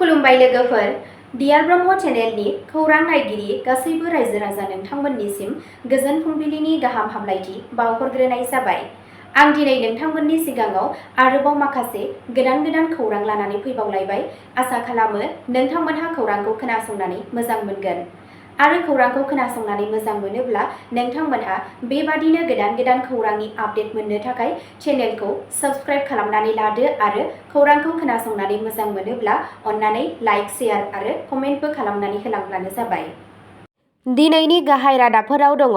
खुलुमबाय लोगोफोर, डियार ब्रह्म चेनेलनि खौरां नायगिरि गासैबो रायजो राजा नोंथांमोननिसिम गोजोन फुंबिलिनि गाहाम हामलायथि बावहरग्रोनाय जाबाय। आं दिनै नोंथांमोननि सिगाङाव आरोबाव माखासे गोदान खौरां लानानै फैबावलायबाय। आसा खालामो नोंथांमोनहा खौरांखौ खोनासंनानै मोजां मोनगोन। आरो खौरांखौ खोनासंनानै मोजां मोनोब्ला नोंथांमोनहा बेबादिनो गोदान खौरांनि आपडेट मोननो थाखाय चेनेलखौ साबस्क्राइब खालामनानै लादो आरो खौरांखौ खोनासंनानै मोजां मोनोब्ला अन्नानै लाइक, शेयार आरो कमेन्टबो खालामनानै होलांब्लानो जाबाय। दिनैनि गाहाय रादाबफोराव दङ।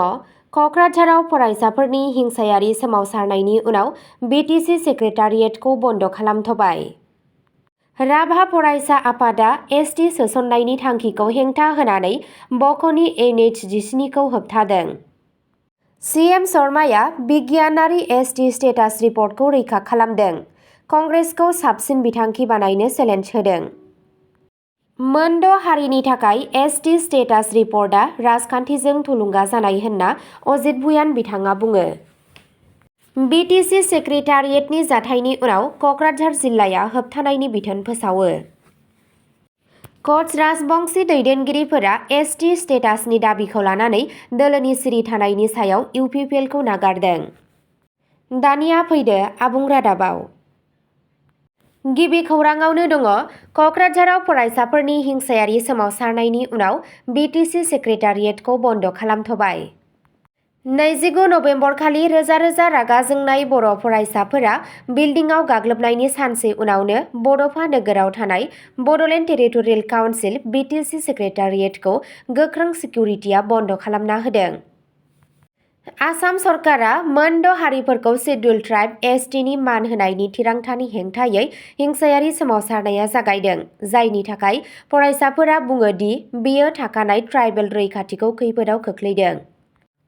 कक्राझाराव फरायसाफोरनि हिंसायारि सोमावसारनायनि उनाव BTC सेक्रेटारियेटखौ बन्द खालामथ'बाय। राभा फरायसा आफादा ST सोसननायनि थांखिखौ हेंथा होनानै बक'नि NH-17 खौ होबथादों। CM शर्माया बिगियानारि ST स्टेटास रिपर्टखौ रैखा खालामदों। कंग्रेसखौ साबसिन बिथांखि बानायनो चेलेन्ज होदों। मोनद' हारिनि थाखाय ST स्टेटास रिपर्टआ राजखान्थिजों थुलुंगा जानाय होनना अजित भुयान बिथाङा बुङो। BTC सेक्रेटारियेटनि जाथायनि उनाव कक्राझार जिल्लाया होबथानायनि बिथोन फोसावो। कच राजबंशी दैदेनगिरिफोरा ST स्टेटासनि दाबिखौ लानानै दोलोनि सिरि थानायनि सायाव UPPLखौ नागारदों। दानिया फैदो आबुं रादाबाव। गिबि खौराङावनो दङ। कक्राझाराव फरायसाफोरनि हिंसायारि सोमावसारनायनि उनाव BTC सेक्रेटारियेटखौ बन्द खालामथ'बाय। 29 नबेम्बरखालि रोजा रागा जोंनाय बर' फरायसाफोरा बिल्डिंआव गाग्लोबनायनि सानसे उनावनो बड'फा नोगोराव थानाय बड'लेण्ड टेरिटरियेल काउन्सिल BTC सेक्रेटारियेटखौ गोख्रों सिकिउरिटिआ बन्द खालामना होदों। आसाम सरकारा मोनद' हारिफोरखौ सिड्युल्ड ट्राइब STनि मान होनायनि थिरांथानि हेंथायै हिंसायारि सोमावसारनाया जागायदों, जायनि थाखाय फरायसाफोरा बुङो दि बेयो थाखानाय ट्राइबेल रैखाथिखौ खैफोदाव खोख्लैदों।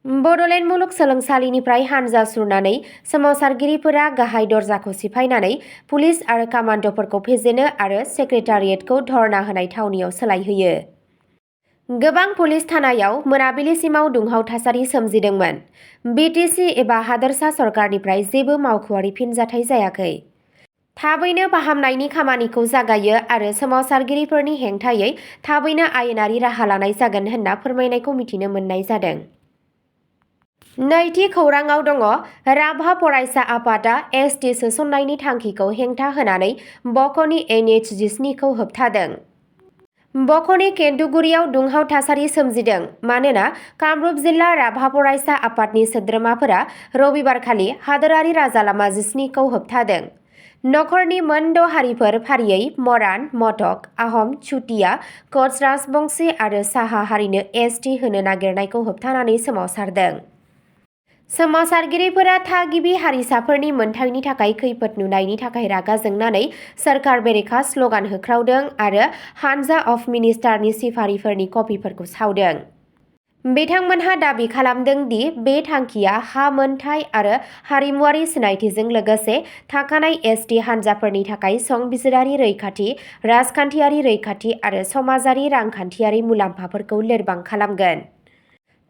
बड'लेण्ड मुलुगसोलोंसालिनिफ्राय हानजा सुरनानै सोमावसारगिरिफोरा गाहाय दरजाखौ सिफायनानै पुलिस आरो कामान्ड'फोरखौ फेजेनो आरो सेक्रेटारियेटखौ धर्ना होनाय थावनियाव सोलायहोयो। गोबां पुलिस थानायाव मोनाबिलिसिमाव दुंहाव थासारि सोमजिदोंमोन। BTC एबा हादोरसा सरकारनिफ्राय जेबो मावख'आरि फिनजाथाय जायाखै। थाबैनो फाहामनायनि खामानिखौ जागायो आरो सोमावसारगिरिफोरनि हेंथायै थाबैनो आयेनारि राहा लानाय जागोन होनना फोरमायनायखौ मिथिनो मोननाय जादों। नैथि खौराङाव दङ। राभा फरायसा आफादा ST सोसननायनि थांखिखौ हेंथा होनानै बक'नि NH-17 खौ होबथादों। बक'नि केन्दुगुरियाव दुंहाव थासारि सोमजिदों मानोना कामरुप जिल्ला राभा फरायसा आफादनि सोद्रोमाफोरा रबिबारखालि हादोरारि राजालामा 17 खौ होबथादों। नखरनि मोनद' हारिफोर फारियै मरान, मटक, आहम, चुटिया, कच राजबंशी आरो साहा हारिनो ST होनो नागिरनायखौ होबथानानै सोमावसारदों। सोमावसारगिरिफोरा थागिबि हारिसाफोरनि मोनथायनि थाखाय खैफोद नुनायनि थाखाय रागा जोंनानै सोरखार बेरेखा स्लगान होख्रावदों आरो हानजा अफ मिनिस्टारनि सिफारिफोरनि कपिफोरखौ सावदों। बिथांमोनहा दाबि खालामदों दि बे थांखिया हा मोनथाय आरो हारिमुआरि सिनायथिजों लोगोसे थाखानाय ST हानजाफोरनि थाखाय संबिजिरारि रैखाथि, राजखान्थियारि रैखाथि आरो समाजारि रांखान्थियारि मुलाम्फाफोरखौ लोरबां खालामगोन।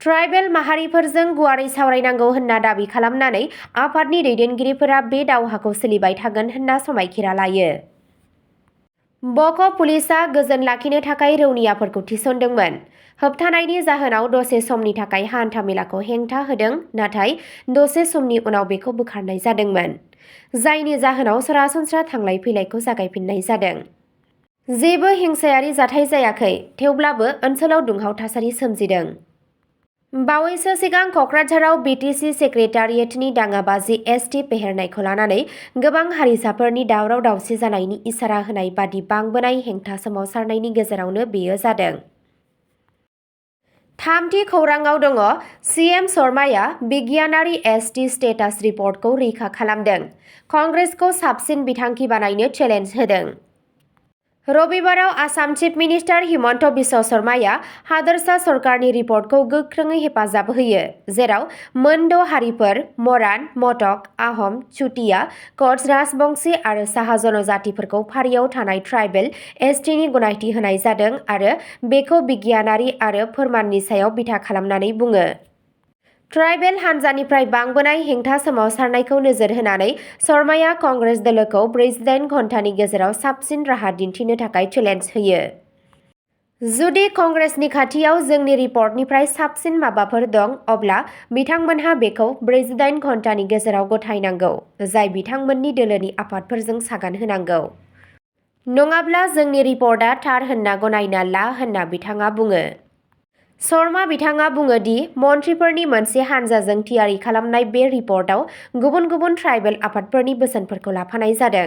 ट्राइबेल माहारिफोरजों गुवारै सावरायनांगौ होनना दाबि खालामनानै आफादनि दैदेनगिरिफोरा बे दावहाखौ सोलिबाय थागोन होनना समायखिरा लायो। बक' पुलिसआ गोजोन लाखिनो थाखाय रौनियाफोरखौ थिसनदोंमोन। होबथानायनि जाहोनाव दसे समनि थाखाय हान्था-मेलाखौ हेंथा होदों, नाथाय दसे समनि उनाव बेखौ बोखारनाय जादोंमोन, जायनि जाहोनाव सरासनस्रा थांलाय फैलायखौ जागायफिननाय जादों। जेबो हिंसायारि जाथाय जायाखै, थेवब्लाबो ओनसोलाव दुंहाव थासारि सोमजिदों। बावैसो सिगां कक्राझाराव BTC सेक्रेटारियेटनि दाङाबाजि ST फेहेरनायखौ लानानै गोबां हारिसाफोरनि दावराव-दावसि जानायनि इसारा होनाय बादि बांबोनाय हेंथा सोमावसारनायनि गेजेरावनो बेयो जादों। थामथि खौराङाव दङ। CM शर्माया बिगियानारि ST स्टेटास रिपर्टखौ रैखा खालामदों। कंग्रेसखौ साबसिन बिथांखि बानायनो चेलेन्ज होदों। रबिबाराव आसाम चिफ मिनिस्टार हिमन्त बिश्व शर्माया हादोरसा सरकारनि रिपर्टखौ गोख्रोङै हेफाजाब होयो, जेराव मोनद' हारिफोर मरान, मटक, आहम, चुटिया, कच राजबंशी आरो साहा जनजातिफोरखौ फारियाव थानाय ट्राइबेल STनि गनायथि होनाय जादों आरो बेखौ बिगियानारि आरो फोरमाननि सायाव बिथा खालामनानै बुङो। ट्राइबेल हानजानिफ्राय बांबोनाय हेंथा सोमावसारनायखौ नोजोर होनानै शर्माया कंग्रेस दोलोखौ 48 घन्टानि गेजेराव साबसिन राहा दिन्थिनो थाखाय चेलेन्ज होयो। जुदि कंग्रेसनि खाथियाव जोंनि रिपर्टनिफ्राय साबसिन माबाफोर दं, अब्ला बिथांमोनहा बेखौ 48 घन्टानि गेजेराव गथायनांगौ, जाय बिथांमोननि दोलोनि आफादफोरजों सागान होनांगौ। नङाब्ला जोंनि रिपर्टआ थार होनना गनायना ला होनना बिथाङा बुङो। शर्मा बिथाङा बुङो दि मन्थ्रिफोरनि मोनसे हानजाजों थियारि खालामनाय बे रिपर्टआव गुबुन गुबुन ट्राइबेल आफादफोरनि बोसोनफोरखौ लाफानाय जादों।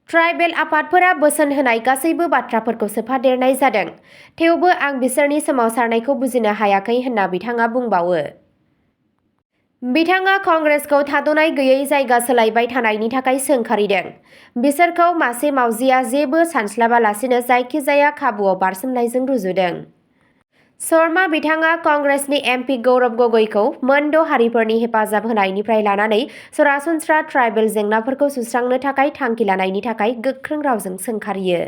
ट्राइबेल आफादफोरा बोसोन होनाय गासैबो बाथ्राफोरखौ सोफादेरनाय जादों। थेवबो आं बिसोरनि सोमावसारनायखौ बुजिनो हायाखै होनना बिथाङा बुंबावो। बिथाङा कंग्रेसखौ थाद'नाय गैयै जायगा सोलायबाय थानायनि थाखाय सोंखारिदों। बिसोरखौ मासे मावजिया जेबो सानस्लाबालासिनो जायखिजाया खाबुआव बारसोमनायजों रुजुदों। शर्मा बिथाङा कंग्रेसनि एमपि गौरब गगैखौ मोनद' हारिफोरनि हेफाजाब होनायनिफ्राय लानानै सरासनस्रा ट्राइबेल जेंनाफोरखौ सुस्रांनो थाखाय थांखि लानायनि थाखाय गोख्रों रावजों सोंखारियो।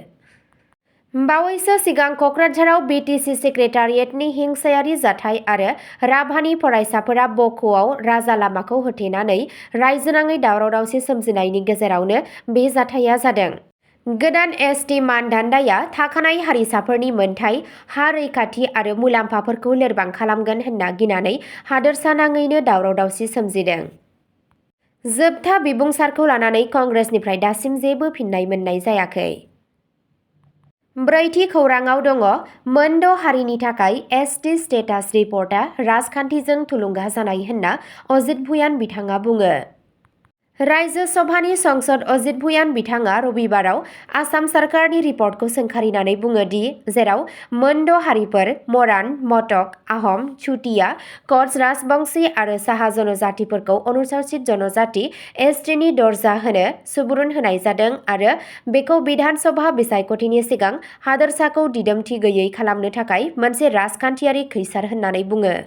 बावैसो सिगां क'क्राझाराव BTC सेक्रेटारियेटनि हिंसायारि जाथाय आरो राभानि फरायसाफोरा बक'आव राजा लामाखौ होथेनानै रायजोनाङै दावराव-दावसि सोमजिनायनि गेजेरावनो बे जाथाया जादों। गोदान ST मानदान्दाया थाखानाय हारिसाफोरनि मोनथाय, हा रैखाथि आरो मुलाम्फाफोरखौ लोरबां खालामगोन होनना गिनानै हादोरसानाङैनो दावराव-दावसि सोमजिदों। जोबथा बिबुंसारखौ लानानै कंग्रेसनिफ्राय दासिम जेबो फिननाय मोननाय जायाखै। ब्रैथि खौराङाव दङ मोनद' हारिनि थाखाय ST स्टेटास रिपर्टआ राजखान्थिजों थुलुंगा जानाय होनना अजित भुयान बिथाङा बुङो। रायजो सभानि संसद अजित भुयान बिथाङा रबिबाराव आसाम सरकारनि रिपर्टखौ सोंखारिनानै बुङो दि जेराव मोनद' हारिफोर मरान, मटक, आहम, चुटिया, कच, राजबंशी आरो साहा जनजातिफोरखौ अनुसूचित जनजाति STनि दर्जा होनो सुबुरुन होनाय जादों आरो बेखौ बिधान सभा बिसायख'थिनि सिगां हादोरसाखौ दिदोमथि गैयै खालामनो थाखाय मोनसे राजखान्थियारि खैसार होननानै बुङो।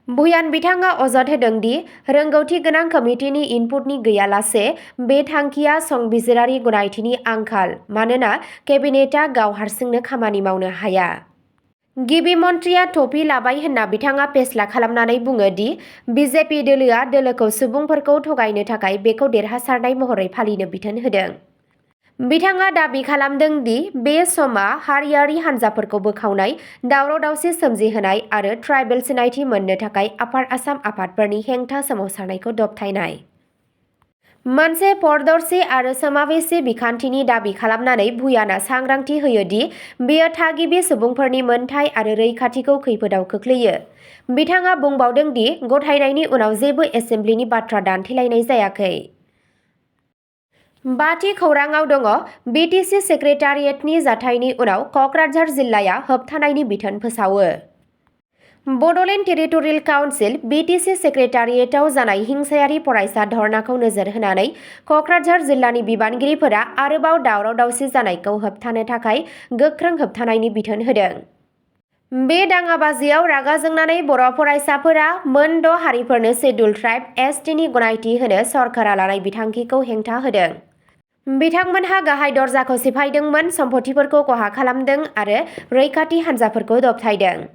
भुयान बिथाङा अजद होदों दि रोंगौथि गोनां कमिटिनि इनपुटनि गैयालासे बे थांखिया संबिजिरारि गनायथिनि आंखाल मानोना केबिनेटआ गाव हारसिंनो खामानि मावनो हाया। गिबि मन्थ्रिया टफि लाबाय होनना बिथाङा फेस्ला खालामनानै बुङो दि BJP दोलोआ दोलोखौ सुबुंफोरखौ थगायनो थाखाय बेखौ देरहासारनाय महरै फालिनो बिथोन होदों। बिथाङा दाबि खालामदों दि बे समआ हारियारि हानजाफोरखौ बोखावनाय, दावराव-दावसि सोमजिहोनाय आरो ट्राइबेल सिनायथि मोननो थाखाय आपार आसाम आफादफोरनि हेंथा सोमावसारनायखौ दबथायनाय। मोनसे पारदर्शी आरो समावेशी बिखान्थिनि दाबि खालामनानै भुयानआ सांग्रांथि होयो दि बेयो थागिबि सुबुंफोरनि मोनथाय आरो रैखाथिखौ खैफोदाव खोख्लैयो। बिथाङा बुंबावदों दि गथायनायनि उनाव जेबो एसेम्बलिनि बाथ्रा दान्थेलायनाय जायाखै। बाथि खौराङाव दङ BTC सेक्रेटारियेटनि जाथायनि उनाव क'क्राझार जिल्लाया होबथानायनि बिथोन फोसावो। बड'लेण्ड टेरिटरियेल काउन्सिल BTC सेक्रेटारियेटआव जानाय हिंसायारि फरायसा धर्नाखौ नोजोर होनानै क'क्राझार जिल्लानि बिबानगिरिफोरा आरोबाव दावराव-दावसि जानायखौ होबथानो थाखाय गोख्रों होबथानायनि बिथोन होदों। बे दाङाबाजियाव रागा जोंनानै बर' फरायसाफोरा मोनद' हारिफोरनो सिड्युल ट्राइब STनि गनायथि होनो सरकारा लानाय बिथांखिखौ हेंथा होदों। बिथांमोनहा गाहाय दरजाखौ सिफायदोंमोन, सम्पथिफोरखौ खहा खालामदों आरो रैखाथि हानजाफोरखौ दबथायदों।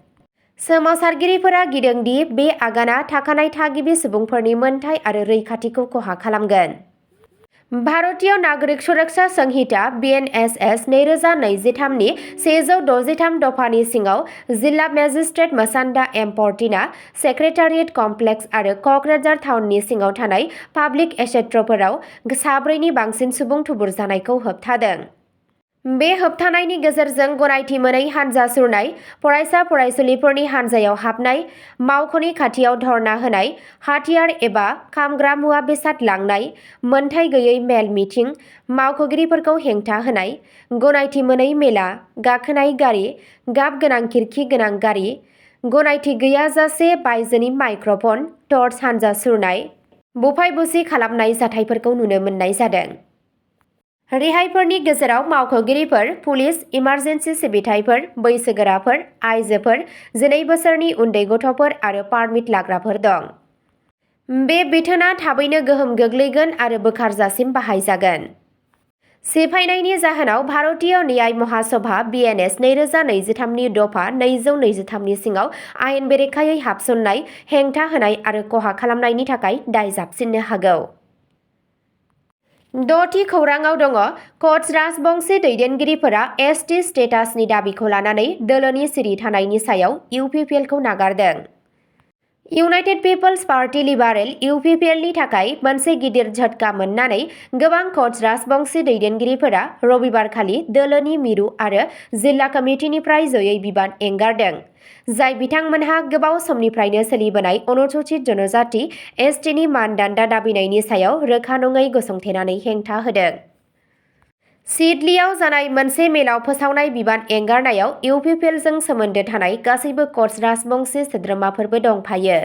सोमावसारगिरिफोरा गिदों दि बे आगाना थाखानाय थागिबि सुबुंफोरनि मोनथाय आरो रैखाथिखौ खहा खालामगोन। भारतीय नागरिक सुरक्षा संहिता BNSS 2023 नि 163 दफानि सिङाव जिल्ला मेजिस्ट्रेट मसान्दा एम पर्टिना सेक्रेटारियेट कमप्लेक्स आरो क'क्राझार टाउननि सिङाव थानाय पाब्लिक एसेट्रफोराव 4नि बांसिन सुबुं थुबुर जानायखौ होबथादों। बे होबथानायनि गेजेरजों गनायथि मोनै हानजा सुरनाय, फरायसा-फरायसुलिफोरनि हानजायाव हाबनाय, मावख'नि खाथियाव धर्ना होनाय, हाथियार एबा खामग्रा मुवा बेसाद लांनाय, मोनथाय गैयै मेल मिटिं, मावख'गिरिफोरखौ हेंथा होनाय, गनायथि मोनै मेला, गाखोनाय गारि, गाब गोनां खिरखि गोनां गारि, गनायथि गैयाजासे बायजोनि माइक्रफन, टर्च हानजा सुरनाय, बुफाय-बुसि खालामनाय जाथायफोरखौ नुनो मोननाय जादों। रेहायफोरनि गेजेराव मावख'गिरिफोर, पुलिस, इमारजेन्सि सिबिथाइफोर, बैसोगोराफोर, आइजोफोर, 12 बोसोरनि उन्दै गथ'फोर आरो पारमिट लाग्राफोर दं। बे बिथोनआ थाबैनो गोहोम गोग्लैगोन आरो बोखारजासिम बाहायजागोन। सिफायनायनि जाहोनाव भारतीय न्याय महासभा BNS 2023 नि दफा 223 सिङाव आयेन बेरेखायै हाबसननाय, हेंथा होनाय आरो खहा खालामनायनि थाखाय दाय जाबसिननो हागौ। द'थि खौराङाव दङ कच राजबंशी दैदेनगिरिफोरा ST स्टेटासनि दाबिखौ लानानै दोलोनि सिरि थानायनि सायाव UPPLखौ नागारदों। इउनाइटेड पिपल्स पार्टी लिबारेल UPPLनि थाखाय मोनसे गिदिर झटका मोननानै गोबां कच राजबंशी दैदेनगिरिफोरा रबिबारखालि दोलोनि मिरु आरो जिल्ला कमिटिनिफ्राय जयै बिबान एंगारदों, जाय बिथांमोनहा गोबाव समनिफ्रायनो सोलिबोनाय अनुसूचित जनजाति STनि मानदान्दा दाबिनायनि सायाव रोखा नङै गसंथेनानै हेंथा होदों। सिडलीआव जानाय मोनसे मेलाव फोसावनाय बिबान एंगारनायाव UPPLजों सोमोन्दो थानाय गासैबो कच राजबंशी सोद्रोमाफोरबो दंफायो।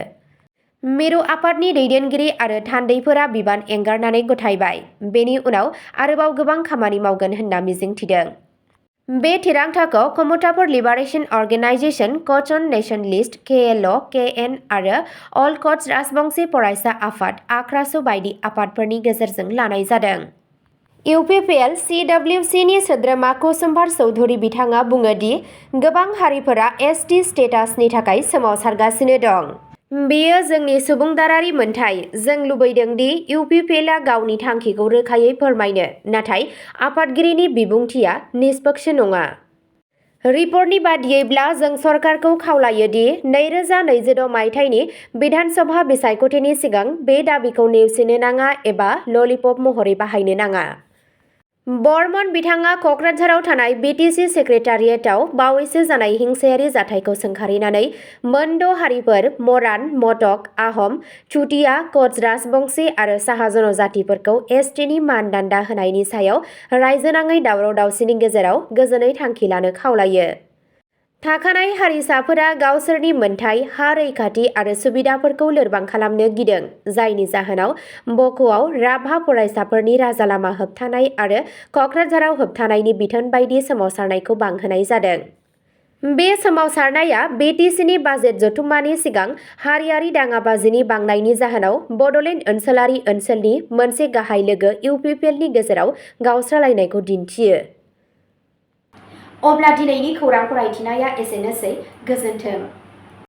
मिरु आफादनि दैदेनगिरि आरो थान्दैफोरा बिबान एंगारनानै गथायबाय। बेनि उनाव आरोबाव गोबां खामानि मावगोन होनना मिजिंथिदों। बे थिरांथाखौ कम्युटाफोर लिबारेशन अर्गेनाइजेशन, कच अन नेशन लिस्ट, KLO, KN आरो अल कच राजबंशी फरायसा आफाद आक्रासु बायदि आफादफोरनि गेजेरजों लानाय जादों। UPPL CWCनि सोद्रोमा कुसुम्भार चौधुरी बिथाङा बुङो दि गोबां हारिफोरा ST स्टेटासनि थाखाय सोमावसारगासिनो दं। बेयो जोंनि सुबुंदारारि मोन्थाइ। जों लुबैदों दि UPPLआ गावनि थांखिखौ रोखायै फोरमायनो, नाथाय आफादगिरिनि बिबुंथिआ निष्पक्ष नङा। रिपर्टनि बादियैब्ला जों सरकारखौ खावलायो दि 2026 मायथाइनि बिधानसभा बिसायख'थिनि सिगां बे दाबिखौ नेवसिनो नाङा एबा ललिपप महरै बाहायनो नाङा। बर्मन बिथाङा क'क्राझाराव थानाय BTC सेक्रेटारियेटआव बावैसो जानाय हिंसायारि जाथायखौ सोंखारिनानै मोन 6 हारिफोर मरान, मटक, आहम, चुटिया, कच राजबंशी आरो साहा जनजातिफोरखौ STनि मानदान्दा होनायनि सायाव रायजोनाङै दावराव-दावसिनि गेजेराव गोजोनै थांखि लानो खावलायो। थाखानाय हारिसाफोरा गावसोरनि मोनथाय, हा रैखाथि आरो सुबिदाफोरखौ लोरबां खालामनो गिदों, जायनि जाहोनाव बक'आव राभा फरायसाफोरनि राजालामा होबथानाय आरो क'क्राझाराव होबथानायनि बिथोन बायदि सोमावसारनायखौ बांहोनाय जादों। बे सोमावसारनाया BTCनि बाजेट जथुम्मानि सिगां हारियारि दाङाबाजिनि बांनायनि जाहोनाव बड'लेण्ड ओनसोलारि ओनसोलनि मोनसे गाहाय लोगो UPPLनि गेजेराव गावस्रालायनायखौ दिन्थियो। अब्ला दिनैनि खौरां फरायथिनाया एसेनोसै। गोजोन्थों।